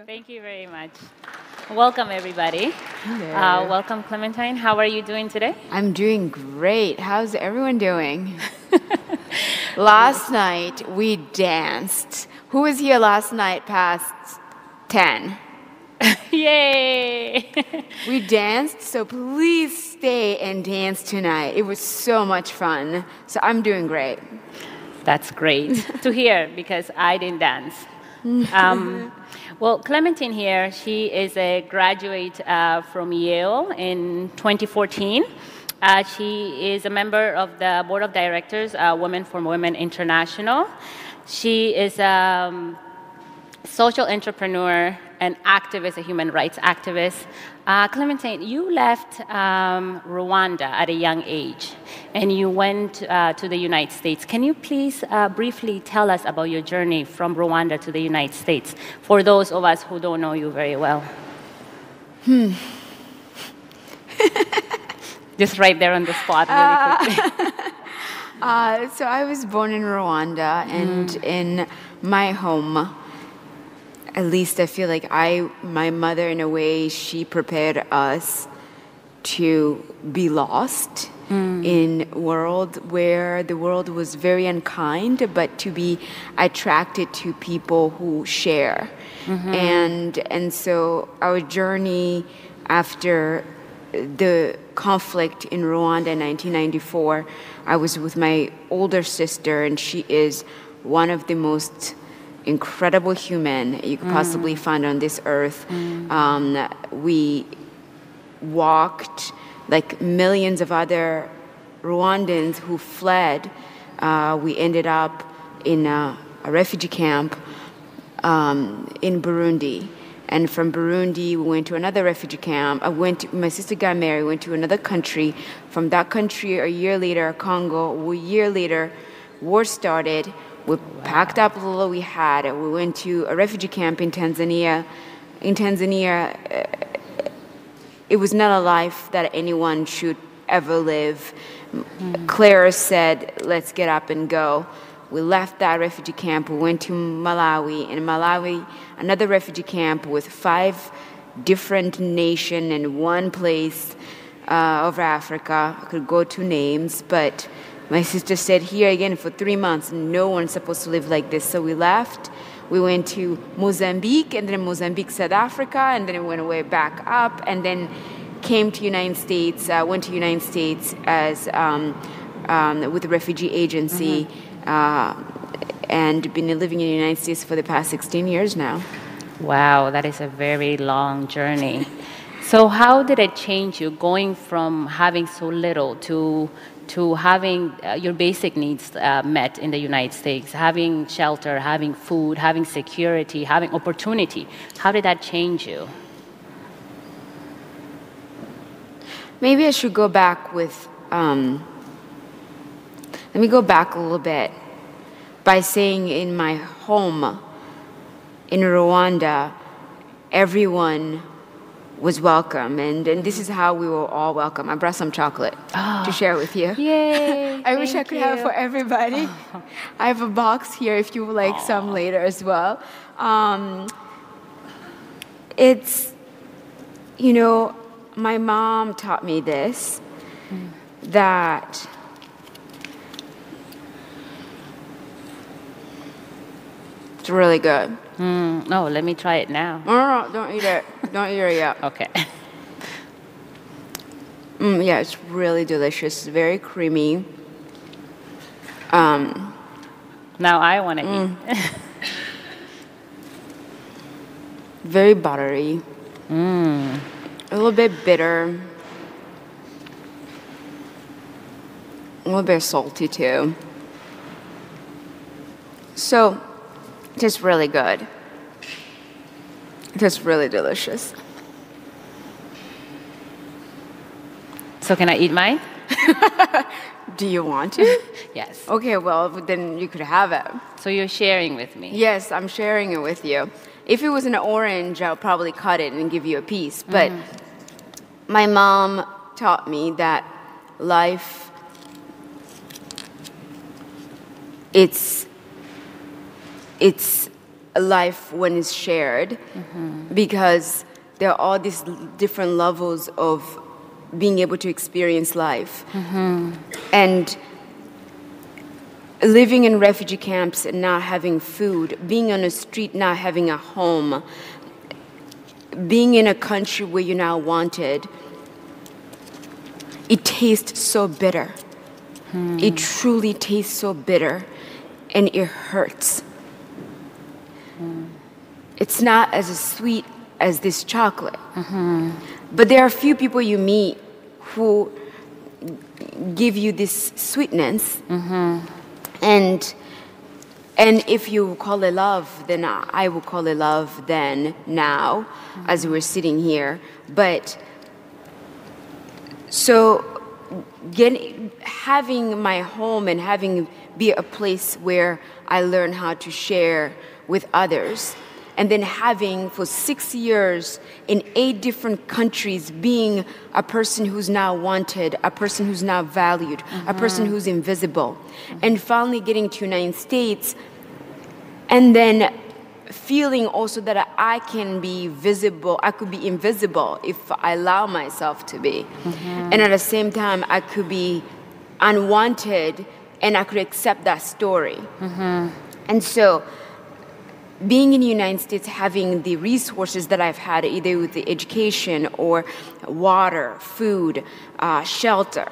Thank you very much. Welcome, everybody. Welcome, Clemantine. How are you doing today? I'm doing great. How's everyone doing? Last night, we danced. Who was here last night past 10? Yay! We danced, so please stay and dance tonight. It was so much fun. So I'm doing great. That's great to hear, because I didn't dance. Well, Clemantine here, she is a graduate from Yale in 2014. She is a member of the board of directors, Women for Women International. She is a social entrepreneur, an activist, a human rights activist. Clemantine, you left Rwanda at a young age, and you went to the United States. Can you please briefly tell us about your journey from Rwanda to the United States, for those of us who don't know you very well? Just right there on the spot, really quickly. So I was born in Rwanda, and in my home, at least I feel like my mother, in a way, she prepared us to be lost in a world where the world was very unkind, but to be attracted to people who share. And so our journey after the conflict in Rwanda in 1994, I was with my older sister, and she is one of the most incredible human you could possibly find on this earth. We walked like millions of other Rwandans who fled. We ended up in a refugee camp in Burundi. And from Burundi, we went to another refugee camp. My sister got married, went to another country. From that country, a year later, Congo, a year later, war started. We packed up all we had. We went to a refugee camp in Tanzania. In Tanzania, it was not a life that anyone should ever live. Claire said, let's get up and go. We left that refugee camp. We went to Malawi. In Malawi, another refugee camp with 5 different nations in one place of Africa. I could go to names, but my sister said, here again for 3 months, no one's supposed to live like this. So we left. We went to Mozambique, and then Mozambique, South Africa, and then we went way back up, and then came to United States, went to United States as with the refugee agency, and been living in the United States for the past 16 years now. Wow, that is a very long journey. So how did it change you, going from having so little to having your basic needs met in the United States, having shelter, having food, having security, having opportunity? How did that change you? Maybe I should go back with, let me go back a little bit by saying in my home in Rwanda, everyone was welcome, and this is how we were all welcome. I brought some chocolate to share with you. Yay! I wish I could have for everybody. I have a box here if you would like some later as well. It's, you know, my mom taught me this, that it's really good. Oh, let me try it now. No, don't eat it. Don't eat it yet. Okay. Yeah, it's really delicious. Very creamy. Now I want to eat. Very buttery. A little bit bitter. A little bit salty too. So, just really good. Just really delicious. So can I eat mine? Do you want to? Yes. Okay, well, then you could have it. So you're sharing with me? Yes, I'm sharing it with you. If it was an orange, I'll probably cut it and give you a piece. But my mom taught me that life, it's a life when it's shared, because there are all these different levels of being able to experience life. And living in refugee camps and not having food, being on a street not having a home, being in a country where you're not wanted, it tastes so bitter. It truly tastes so bitter, and it hurts. It's not as sweet as this chocolate. But there are a few people you meet who give you this sweetness. And if you call it love, then I will call it love then, now, as we're sitting here. But so having my home and having be a place where I learn how to share with others, and then having for 6 years in 8 different countries being a person who's not wanted, a person who's not valued, a person who's invisible, and finally getting to the United States, and then feeling also that I can be visible, I could be invisible if I allow myself to be. And at the same time, I could be unwanted, and I could accept that story. And so being in the United States, having the resources that I've had, either with the education or water, food, shelter,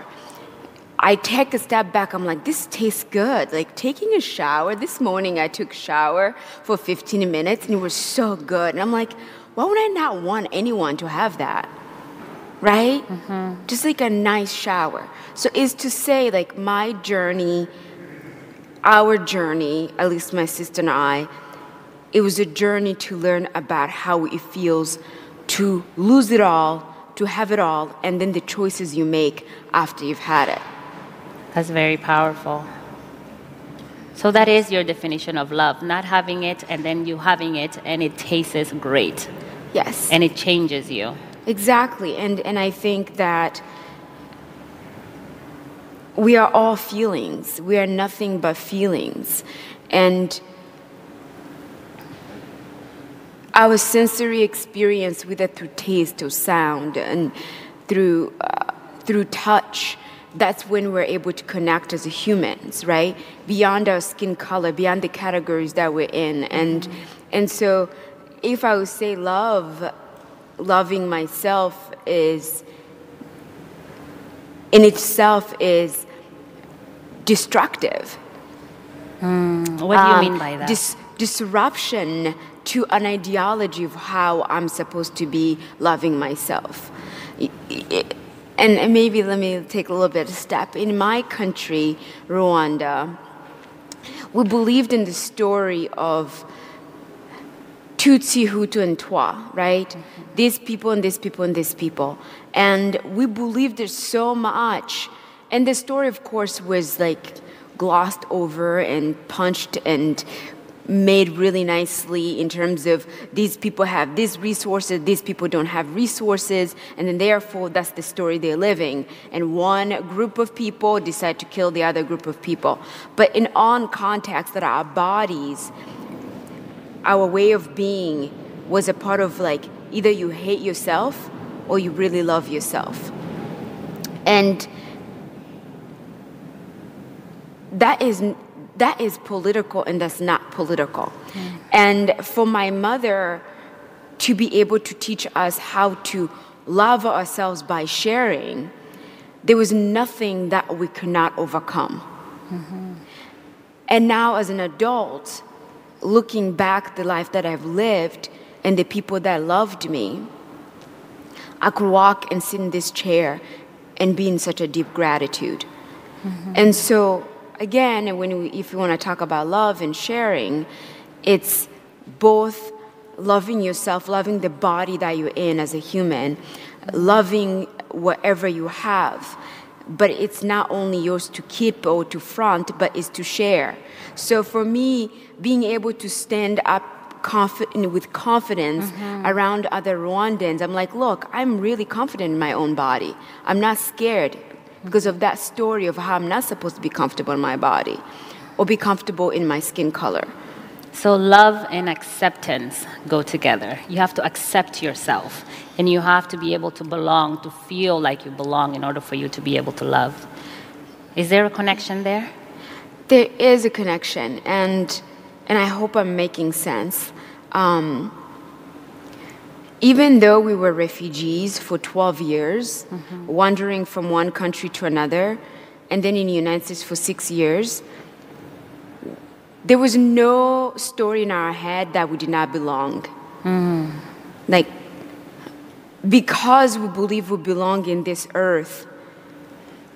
I take a step back. I'm like, this tastes good. Like taking a shower. This morning I took a shower for 15 minutes and it was so good. And I'm like, why would I not want anyone to have that? Right? Just like a nice shower. So it's to say, like, my journey, our journey, at least my sister and I, it was a journey to learn about how it feels to lose it all, to have it all, and then the choices you make after you've had it. That's very powerful. So that is your definition of love, not having it and then you having it and it tastes great. Yes. And it changes you. Exactly. And I think that we are all feelings. We are nothing but feelings. And our sensory experience, whether through taste or sound and through touch, that's when we're able to connect as humans, right? Beyond our skin color, beyond the categories that we're in. And so if I would say loving myself is, in itself, is destructive. What do you mean by that? Disruption to an ideology of how I'm supposed to be loving myself. And maybe let me take a little bit of a step. In my country, Rwanda, we believed in the story of Tutsi, Hutu, and Twa, right? These people and these people and these people. And we believed it so much. And the story, of course, was like glossed over and punched and made really nicely in terms of these people have these resources, these people don't have resources, and then therefore that's the story they're living. And one group of people decide to kill the other group of people. But in on context that our bodies, our way of being was a part of, like, either you hate yourself or you really love yourself. And that is political, and that's not political. And for my mother to be able to teach us how to love ourselves by sharing, there was nothing that we could not overcome. And now as an adult, looking back the life that I've lived and the people that loved me, I could walk and sit in this chair and be in such a deep gratitude. And so again, if you want to talk about love and sharing, it's both loving yourself, loving the body that you're in as a human, loving whatever you have. But it's not only yours to keep or to front, but it's to share. So for me, being able to stand up with confidence around other Rwandans. I'm like, look, I'm really confident in my own body. I'm not scared because of that story of how I'm not supposed to be comfortable in my body or be comfortable in my skin color. So love and acceptance go together. You have to accept yourself, and you have to be able to belong, to feel like you belong in order for you to be able to love. Is there a connection there? There is a connection, and I hope I'm making sense. Even though we were refugees for 12 years, wandering from one country to another, and then in the United States for 6 years, there was no story in our head that we did not belong. Like, because we believe we belong in this earth,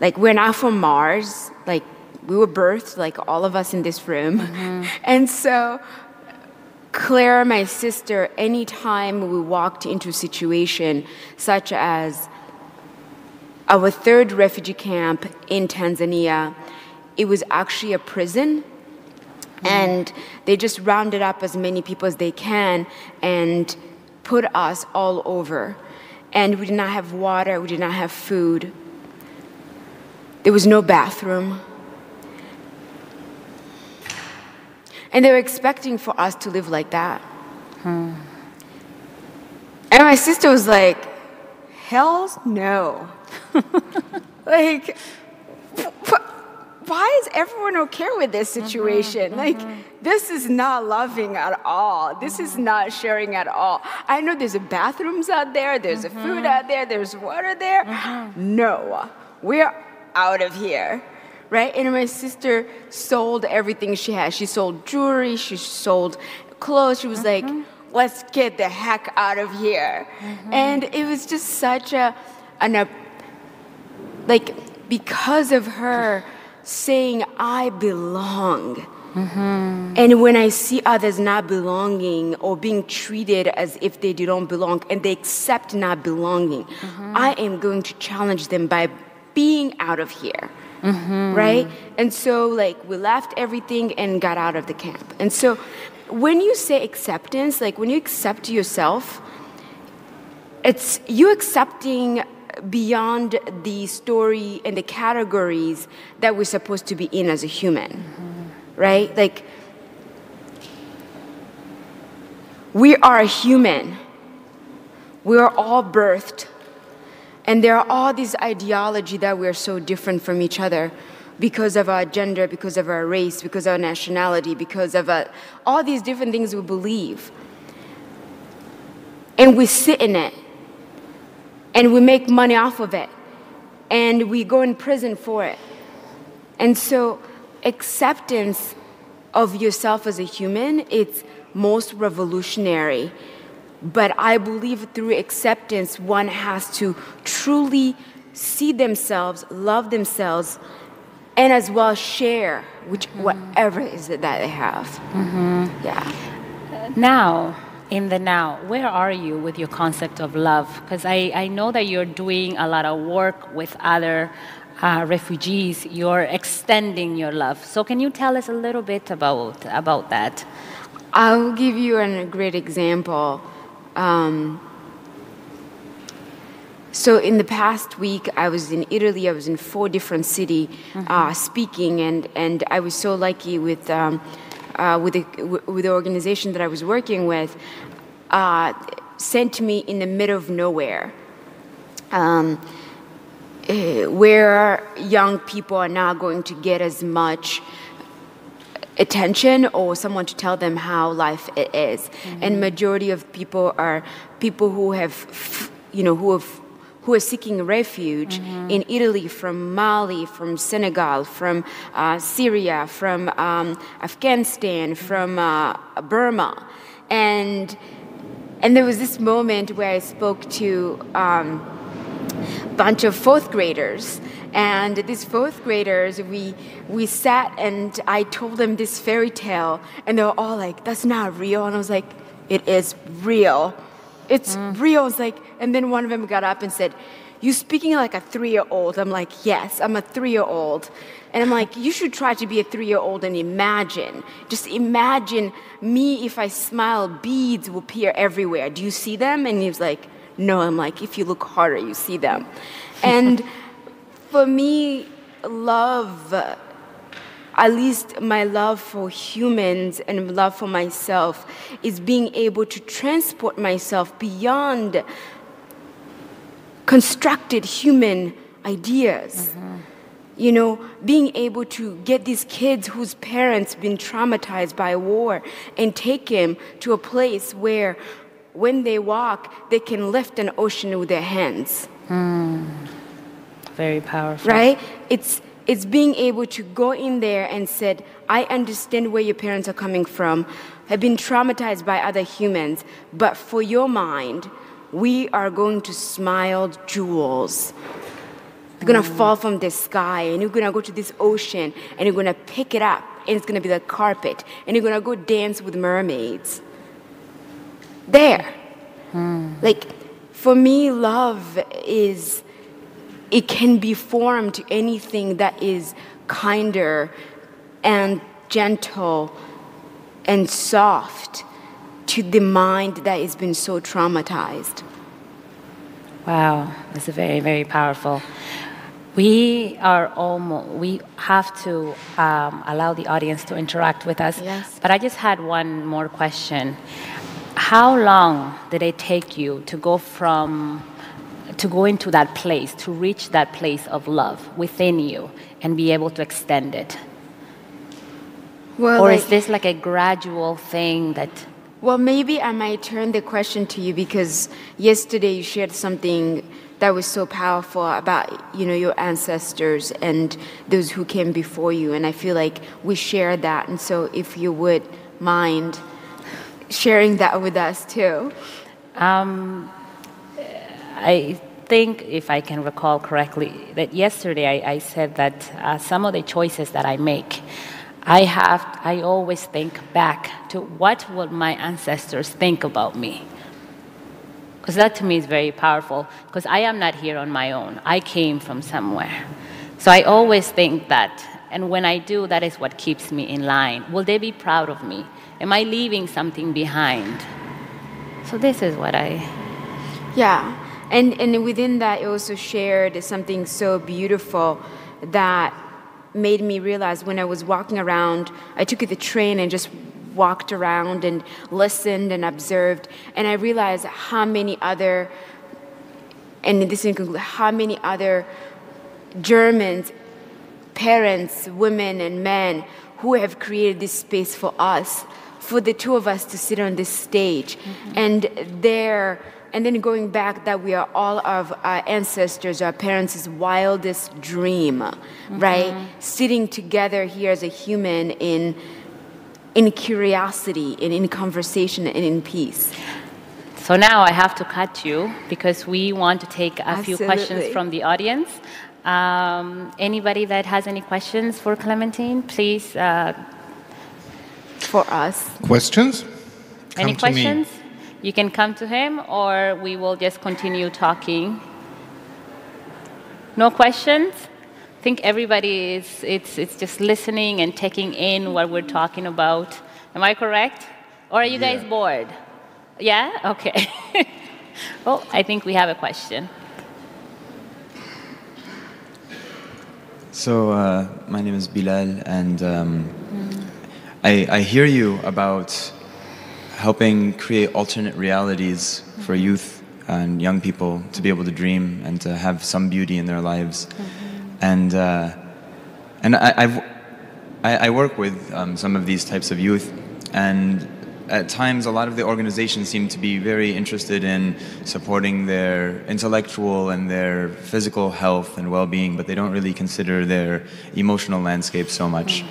like we're not from Mars, like we were birthed, like all of us in this room. And so Claire, my sister, anytime we walked into a situation such as our third refugee camp in Tanzania, it was actually a prison. And they just rounded up as many people as they can and put us all over. And we did not have water, we did not have food. There was no bathroom. And they were expecting for us to live like that. And my sister was like, hell no. Like, why is everyone okay with this situation? Like, this is not loving at all. This is not sharing at all. I know there's bathrooms out there, there's a food out there, there's water there. No, we're out of here, right? And my sister sold everything she had. She sold jewelry, she sold clothes. She was like, let's get the heck out of here. And it was just such like, because of her saying, I belong. And when I see others not belonging or being treated as if they don't belong and they accept not belonging, I am going to challenge them by being out of here, right? And so, like, we left everything and got out of the camp. And so when you say acceptance, like when you accept yourself, it's you accepting beyond the story and the categories that we're supposed to be in as a human, right? Like, we are a human. We are all birthed. And there are all these ideology that we're so different from each other because of our gender, because of our race, because of our nationality, because of all these different things we believe. And we sit in it. And we make money off of it. And we go in prison for it. And so acceptance of yourself as a human, it's most revolutionary. But I believe through acceptance, one has to truly see themselves, love themselves, and as well share whatever it is that they have. Yeah. Now, in the now, where are you with your concept of love? Because I know that you're doing a lot of work with other refugees. You're extending your love. So can you tell us a little bit about that? I'll give you a great example. So in the past week, I was in Italy. I was in 4 different cities speaking, and I was so lucky with the organization that I was working with, sent me in the middle of nowhere, where young people are not going to get as much attention or someone to tell them how life it is. And majority of people are people who have, who are seeking refuge in Italy, from Mali, from Senegal, from Syria, from Afghanistan, from Burma. And there was this moment where I spoke to a bunch of 4th graders. And these 4th graders, we sat and I told them this fairy tale. And they were all like, that's not real. And I was like, it is real. It's real. It's like, and then one of them got up and said, you're speaking like a 3-year-old. I'm like, yes, I'm a 3-year-old. And I'm like, you should try to be a 3-year-old and imagine. Just imagine me, if I smile, beads will appear everywhere. Do you see them? And he was like, no. I'm like, if you look harder, you see them. And for me, love, at least my love for humans and love for myself, is being able to transport myself beyond constructed human ideas. You know, being able to get these kids whose parents been traumatized by war and take them to a place where when they walk, they can lift an ocean with their hands. Very powerful. Right? It's being able to go in there and said, I understand where your parents are coming from, have been traumatized by other humans, but for your mind, we are going to smile jewels. They're going to fall from the sky, and you're going to go to this ocean, and you're going to pick it up, and it's going to be the carpet, and you're going to go dance with mermaids. There. Like, for me, love is, it can be formed to anything that is kinder and gentle and soft to the mind that has been so traumatized. Wow, that's very, very powerful. We have to allow the audience to interact with us. Yes. But I just had one more question. How long did it take you to go into that place, to reach that place of love within you and be able to extend it? Well, or is this like a gradual thing that... Well, maybe I might turn the question to you, because yesterday you shared something that was so powerful about, you know, your ancestors and those who came before you. And I feel like we share that. And so if you would mind sharing that with us too. I think, if I can recall correctly, that yesterday I said that some of the choices that I make, I always think back to what would my ancestors think about me. Because that to me is very powerful, because I am not here on my own. I came from somewhere. So I always think that, and when I do, that is what keeps me in line. Will they be proud of me? Am I leaving something behind? So this is what I... Yeah, and within that, it also shared something so beautiful that made me realize when I was walking around, I took the train and just walked around and listened and observed, and I realized how many other, and this includes how many other Germans, parents, women and men, who have created this space for us, for the two of us to sit on this stage. And then going back, that we are all of our ancestors, our parents' wildest dream, right? Sitting together here as a human in curiosity and in conversation and in peace. So now I have to cut you, because we want to take a few Absolutely. questions from the audience. Anybody that has any questions for Clemantine, please. For us. Questions? Any Come to me. questions? You can come to him, or we will just continue talking. No questions? I think everybody is it's just listening and taking in what we're talking about. Am I correct? Or are you guys bored? Yeah? Okay. Well, I think we have a question. So, my name is Bilal, and I hear you about helping create alternate realities for youth and young people to be able to dream and to have some beauty in their lives. And I work with some of these types of youth, and at times a lot of the organizations seem to be very interested in supporting their intellectual and their physical health and well-being, but they don't really consider their emotional landscape so much.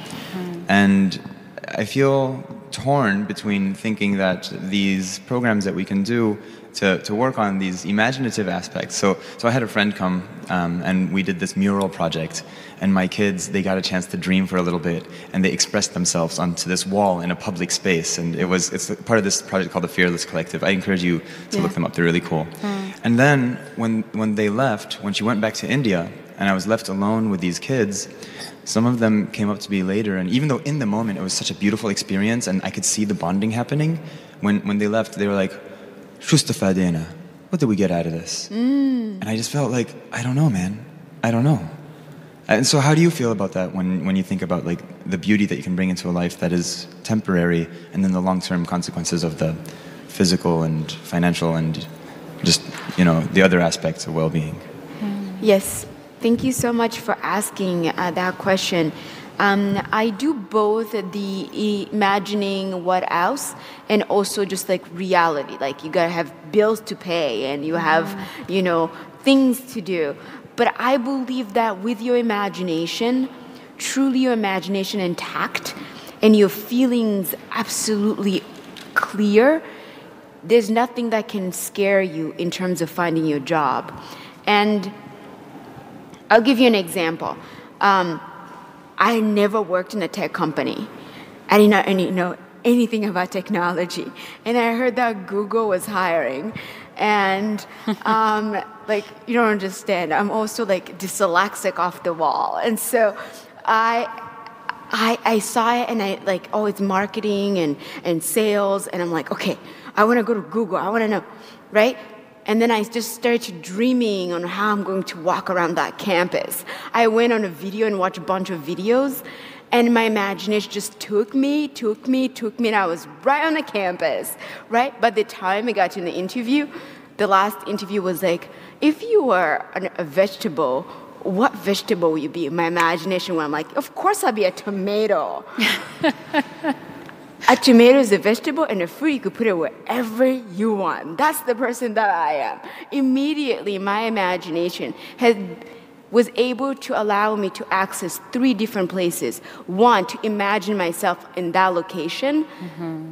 And I feel torn between thinking that these programs that we can do to work on these imaginative aspects. So I had a friend come and we did this mural project, and my kids, they got a chance to dream for a little bit, and they expressed themselves onto this wall in a public space, and it's part of this project called the Fearless Collective. I encourage you to look them up, they're really cool. And then when they left, when she went back to India, and I was left alone with these kids, some of them came up to me later, and even though in the moment it was such a beautiful experience and I could see the bonding happening, when they left, they were like, "Shustafadena, what did we get out of this?" And I just felt like, I don't know, man. I don't know. And so how do you feel about that when you think about like the beauty that you can bring into a life that is temporary, and then the long-term consequences of the physical and financial and just, the other aspects of well-being? Yes. Thank you so much for asking that question. I do both the imagining what else and also just like reality. Like you gotta have bills to pay and you have, things to do. But I believe that with your imagination, truly your imagination intact and your feelings absolutely clear, there's nothing that can scare you in terms of finding your job. And I'll give you an example. I never worked in a tech company. I did not know anything about technology. And I heard that Google was hiring. And you don't understand. I'm also like dyslexic off the wall. And so I saw it and it's marketing and sales. And I'm like, okay, I want to go to Google. I want to know, right? And then I just started dreaming on how I'm going to walk around that campus. I went on a video and watched a bunch of videos, and my imagination just took me, and I was right on the campus, right? By the time I got to the interview, the last interview was like, if you were a vegetable, what vegetable would you be? My imagination went, I'm like, of course I'll be a tomato. A tomato is a vegetable, and a fruit, you could put it wherever you want. That's the person that I am. Immediately, my imagination was able to allow me to access 3 different places. 1, to imagine myself in that location,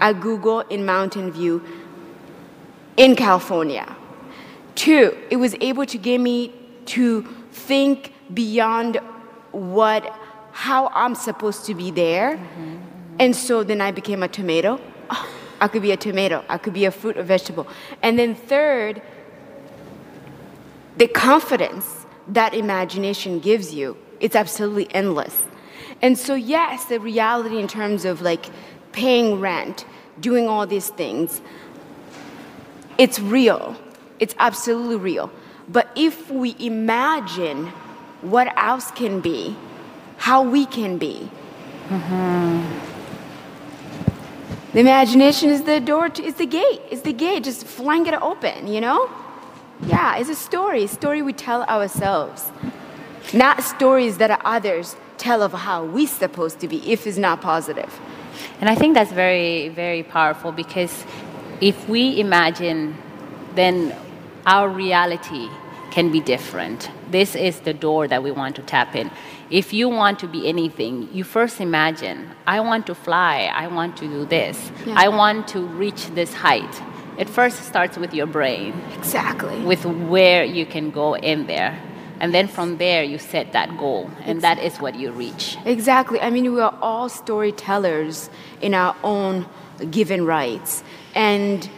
at Google in Mountain View in California. 2, it was able to get me to think beyond how I'm supposed to be there. And so then I became a tomato. Oh, I could be a tomato. I could be a fruit or vegetable. And then 3rd, the confidence that imagination gives you, it's absolutely endless. And so yes, the reality in terms of like paying rent, doing all these things, it's real. It's absolutely real. But if we imagine what else can be, how we can be, the imagination is the door, it's the gate, just flying it open, Yeah, it's a story we tell ourselves, not stories that others tell of how we're supposed to be, if it's not positive. And I think that's very, very powerful, because if we imagine, then our reality can be different. This is the door that we want to tap in. If you want to be anything, you first imagine, I want to fly, I want to do this, I want to reach this height. It first starts with your brain. Exactly. With where you can go in there. And then from there, you set that goal, and that is what you reach. Exactly. I mean, we are all storytellers in our own given rights. And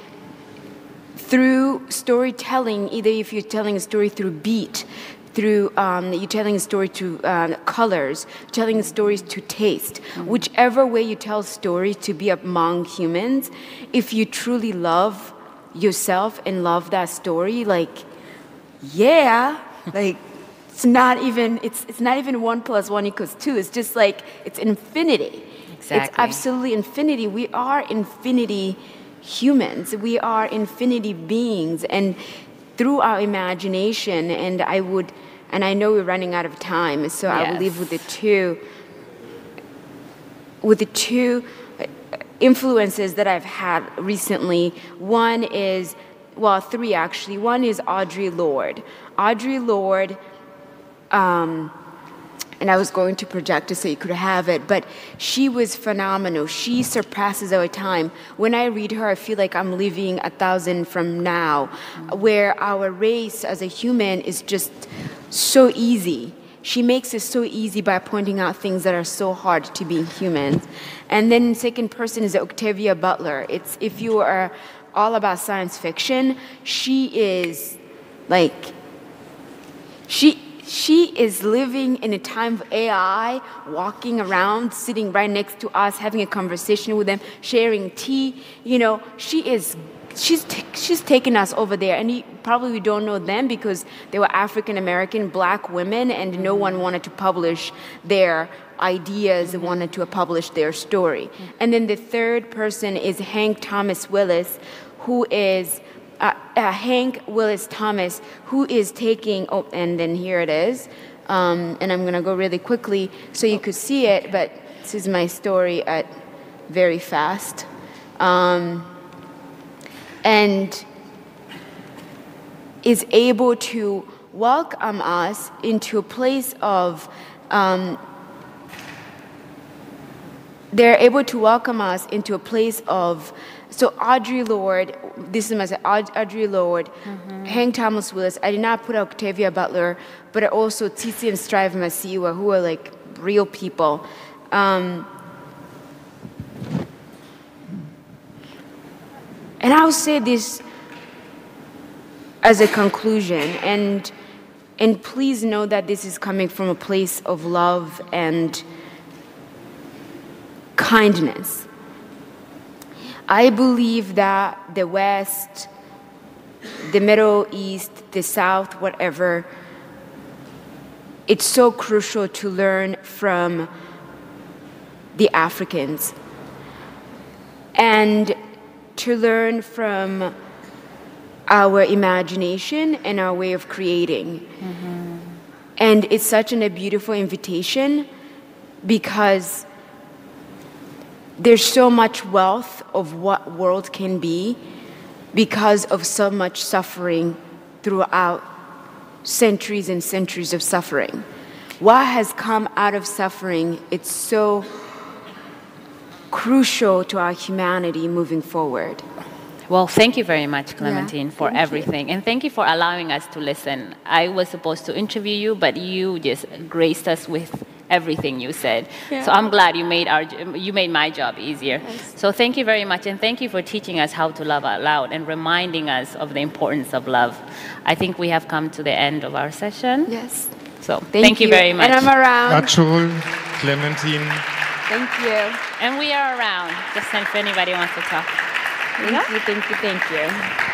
through storytelling, either if you're telling a story through beat, through you're telling a story to colors, telling stories to taste. Whichever way you tell stories to be among humans, if you truly love yourself and love that story, it's not even 1 + 1 = 2. It's just like it's infinity. Exactly. It's absolutely infinity. We are infinity humans. We are infinity beings, and through our imagination, and I know we're running out of time, so I will leave with the two influences that I've had recently. One is, 3 actually. One is Audre Lorde. Audre Lorde, and I was going to project it so you could have it, but she was phenomenal. She surpasses our time. When I read her, I feel like I'm living 1,000 from now, where our race as a human is just so easy. She makes it so easy by pointing out things that are so hard to be humans. And then second person is Octavia Butler. If you are all about science fiction, she is Like, she is living in a time of AI, walking around, sitting right next to us, having a conversation with them, sharing tea. You know, she's taken us over there, and probably we don't know them because they were African American black women, and no one wanted to publish their ideas, wanted to publish their story. And then the third person is Hank Thomas Willis, who is Hank Willis Thomas, who is taking, and then here it is, and I'm going to go really quickly so you could see it, but this is my story at very fast. And is able to welcome us into a place of, they're able to welcome us into a place of, so Audre Lorde, this is my Audre Lorde, Hank Thomas Willis. I did not put Octavia Butler, but also Tsitsi and Strive Masiyiwa, who are like real people. And I'll say this as a conclusion, and please know that this is coming from a place of love and kindness. I believe that the West, the Middle East, the South, whatever, it's so crucial to learn from the Africans and to learn from our imagination and our way of creating. And it's such a beautiful invitation because there's so much wealth of what world can be because of so much suffering throughout centuries and centuries of suffering. What has come out of suffering, it's so crucial to our humanity moving forward. Well, thank you very much, Clemantine, for everything. And thank you for allowing us to listen. I was supposed to interview you, but you just graced us with everything you said. Yeah. So I'm glad you made my job easier. Yes. So thank you very much, and thank you for teaching us how to love out loud and reminding us of the importance of love. I think we have come to the end of our session. Yes. So thank you very much. And I'm around. Achol, Clemantine. Thank you. And we are around, just if anybody wants to talk. Thank you.